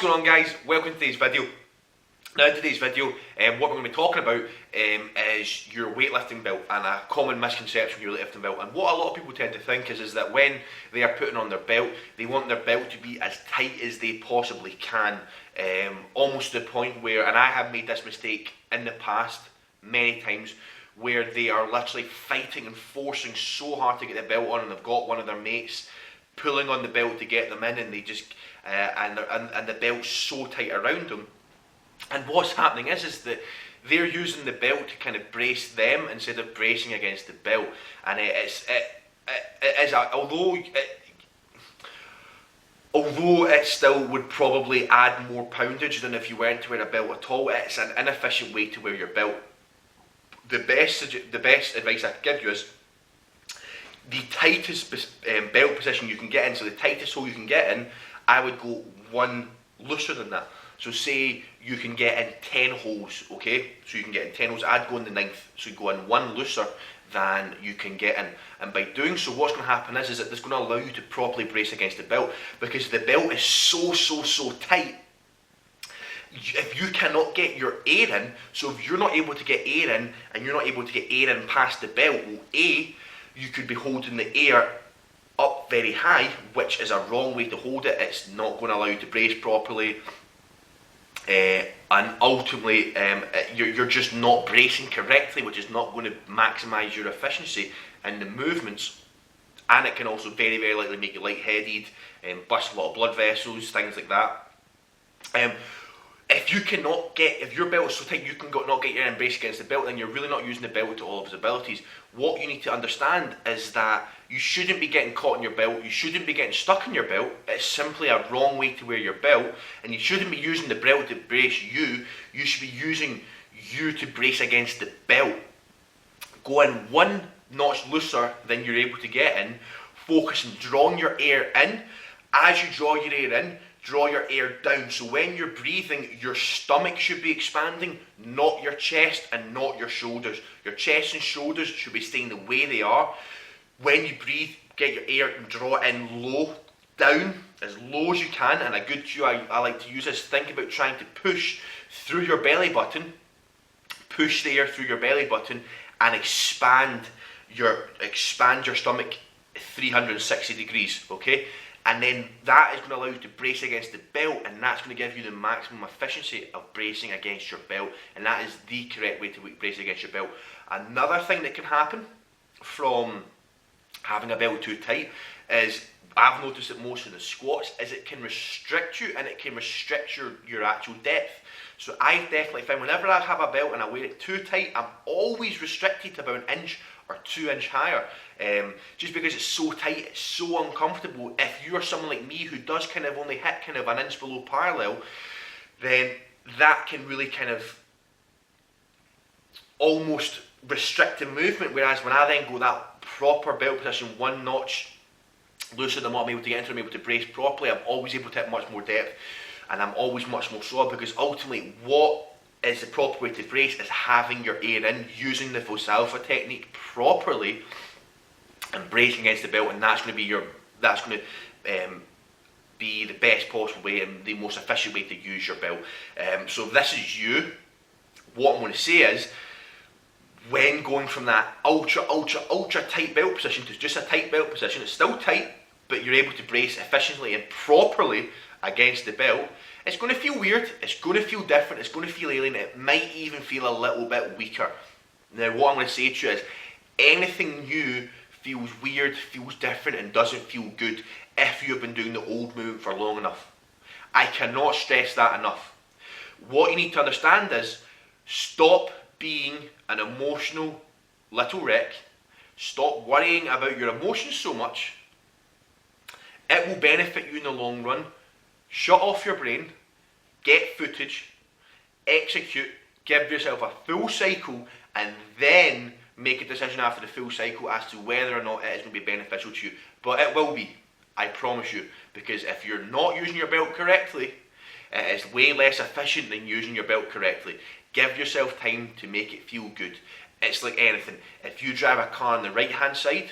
going on, guys? Welcome to today's video. Now in today's video, what we're going to be talking about is your weightlifting belt and a common misconception with your weightlifting belt. And what a lot of people tend to think is that when they are putting on their belt, they want their belt to be as tight as they possibly can. Almost to the point where, and I have made this mistake in the past many times, where they are literally fighting and forcing so hard to get the belt on, and they've got one of their mates pulling on the belt to get them in, and they just and the belt's so tight around them. And what's happening is that they're using the belt to kind of brace them instead of bracing against the belt. And although it still would probably add more poundage than if you weren't to wear a belt at all, it's an inefficient way to wear your belt. The best advice I could give you is the tightest belt position you can get in, so the tightest hole you can get in, I would go one looser than that. So say you can get in 10 holes, okay? So you can get in 10 holes, I'd go in the 9th, so you go in one looser than you can get in. And by doing so, what's going to happen is that it's going to allow you to properly brace against the belt, because the belt is so tight. If you cannot get your air in, so if you're not able to get air in, and you're not able to get air in past the belt, well, A, you could be holding the air up very high, which is a wrong way to hold it. It's not going to allow you to brace properly. And ultimately you're just not bracing correctly, which is not going to maximise your efficiency in the movements, and it can also very likely make you lightheaded and bust a lot of blood vessels, things like that. If your belt is so tight you can not get your air brace against the belt, then you're really not using the belt to all of its abilities. What you need to understand is that you shouldn't be getting caught in your belt, you shouldn't be getting stuck in your belt. It's simply a wrong way to wear your belt, and you shouldn't be using the belt to brace you. You should be using you to brace against the belt. Go in one notch looser than you're able to get in. Focus on drawing your air in. As you draw your air in, draw your air down. So when you're breathing, your stomach should be expanding, not your chest and not your shoulders. Your chest and shoulders should be staying the way they are. When you breathe, get your air and draw in low, down, as low as you can. And a good cue I like to use is think about trying to push through your belly button, push the air through your belly button, and expand your stomach 360 degrees, okay? And then that is going to allow you to brace against the belt, and that's going to give you the maximum efficiency of bracing against your belt, and that is the correct way to brace against your belt. Another thing that can happen from having a belt too tight is, I've noticed that most of the squats, is it can restrict you, and it can restrict your actual depth. So I've definitely found whenever I have a belt and I wear it too tight, I'm always restricted to about an inch or 2 inch higher, just because it's so tight, it's so uncomfortable. If you're someone like me who does kind of only hit kind of an inch below parallel, then that can really kind of almost restrict the movement, whereas when I then go that proper belt position one notch looser than what I'm able to get into, I'm able to brace properly, I'm always able to hit much more depth, and I'm always much more solid, because ultimately what is the proper way to brace is having your air in, using the Valsalva technique properly, and bracing against the belt, and that's going to be the best possible way and the most efficient way to use your belt. So if this is you, what I'm going to say is, when going from that ultra tight belt position to just a tight belt position, it's still tight, but you're able to brace efficiently and properly against the belt, it's going to feel weird, it's going to feel different, it's going to feel alien, it might even feel a little bit weaker. Now what I'm going to say to you is, anything new feels weird, feels different, and doesn't feel good if you have been doing the old movement for long enough. I cannot stress that enough. What you need to understand is, stop being an emotional little wreck. Stop worrying about your emotions so much. It will benefit you in the long run. Shut off your brain, get footage, execute, give yourself a full cycle, and then make a decision after the full cycle as to whether or not it is going to be beneficial to you. But it will be, I promise you, because if you're not using your belt correctly, it is way less efficient than using your belt correctly. Give yourself time to make it feel good. It's like anything. If you drive a car on the right hand side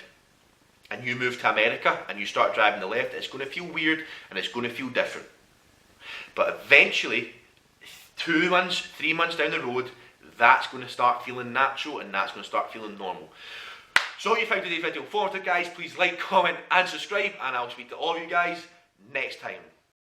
and you move to America and you start driving the left, it's going to feel weird and it's going to feel different. But eventually, 2 months, 3 months down the road, that's going to start feeling natural and that's going to start feeling normal. So if you found today's video informative, guys, please like, comment and subscribe, and I'll speak to all of you guys next time.